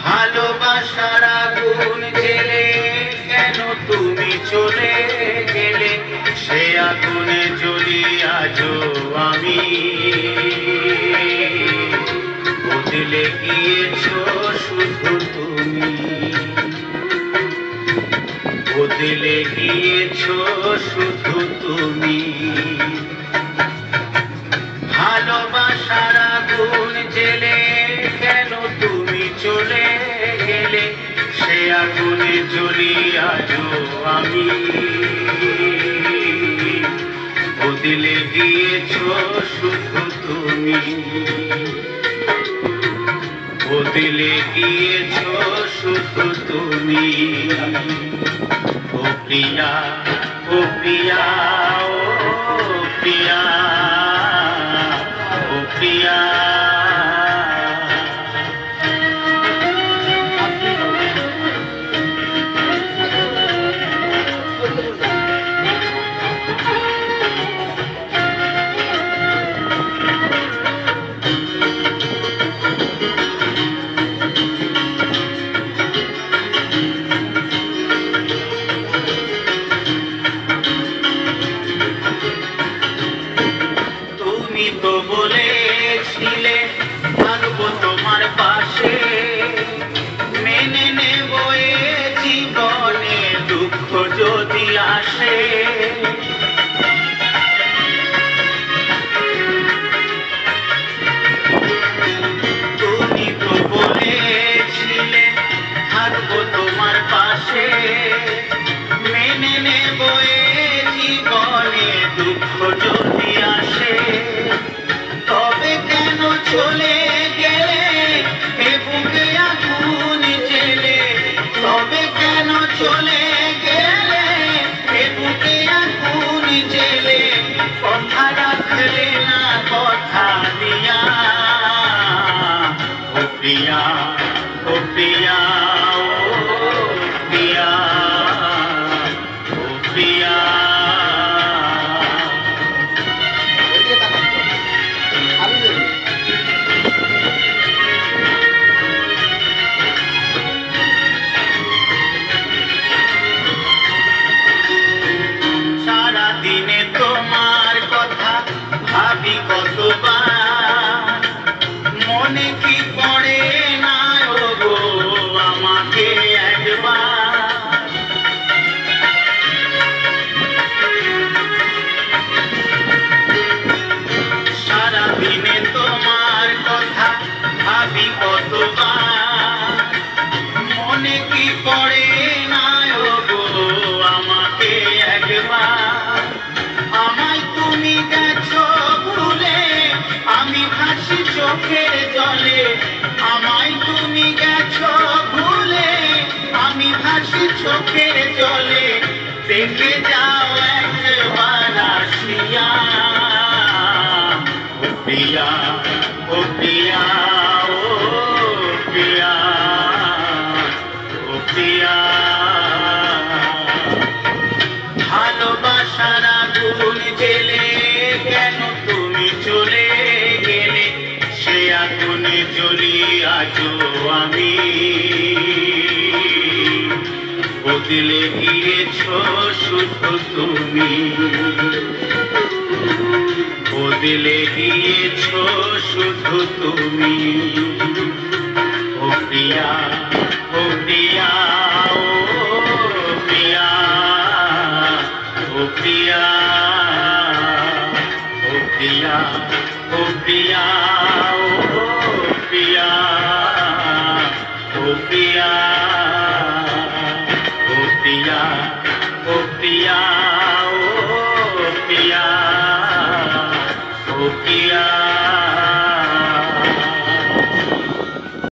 ভালোবাসার আগুন জেলে কেন তুমি চলে গেলে, সে আগুনে জ্বলি আজও আমি। বদলে গিয়েছো শুধু তুমি, বদলে গিয়েছো শুধু তুমি। ভালোবাসার আগুন জেলে কেন তুমি চলে গেলে, সে আগুনে জ্বলি আজও আমি। বদলে গিয়েছো শুধু তুমি, বদলে গিয়েছো শুধু তুমি। ও প্রিয়া, ও প্রিয়া, ও প্রিয়া, ও প্রিয়া। তুমি তো বলেছিলে থাকবো তোমার পাশে, মেনে নেব এ জীবনে দুঃখ যদি আসে। তুমি তো বলেছিলে থাকবো তোমার পাশে, মেনে নেব এ জীবনে দুঃখ যদি আসে। তবে কেন চলে গেলে এ বুকে আগুন জেলে, তবে কেন চলে গেলে এ বুকে আগুন জেলে। কথা রাখলে না কথা দিয়া, ও প্রিয়া, ও প্রিয়া, ও প্রিয়া, ও প্রিয়া। সারাদিনে তোমার কথা ভাবি কতবার, মনে কি পড়ে না ও গো আমাকে একবার। সারাদিনে তোমার কথা ভাবি কতবার, মনে কি পড়ে না ও গো আমাকে একবার। আমায় তুমি গেছো ভুলে, আমি ভাসি চোখের জলে। আমায় তুমি গেছো ভুলে, আমি ভাসি চোখের জলে। দেখে যাও একবার আসিয়া, ও প্রিয়া, ও প্রিয়া, ও প্রিয়া, ও প্রিয়া। ভালোবাসার আগুন জেলে কেন তুমি চলে গেলে, সে আগুনে জ্বলি আজও আমি। বদলে গিয়েছো শুধু তুমি, বদলে গিয়েছো শুধু তুমি। ও প্রিয়া, ও প্রিয়া, ও প্রিয়া, ও প্রিয়া, ও প্রিয়া, ও প্রিয়া, ও প্রিয়া, ও প্রিয়া, ও প্রিয়া, ও প্রিয়া।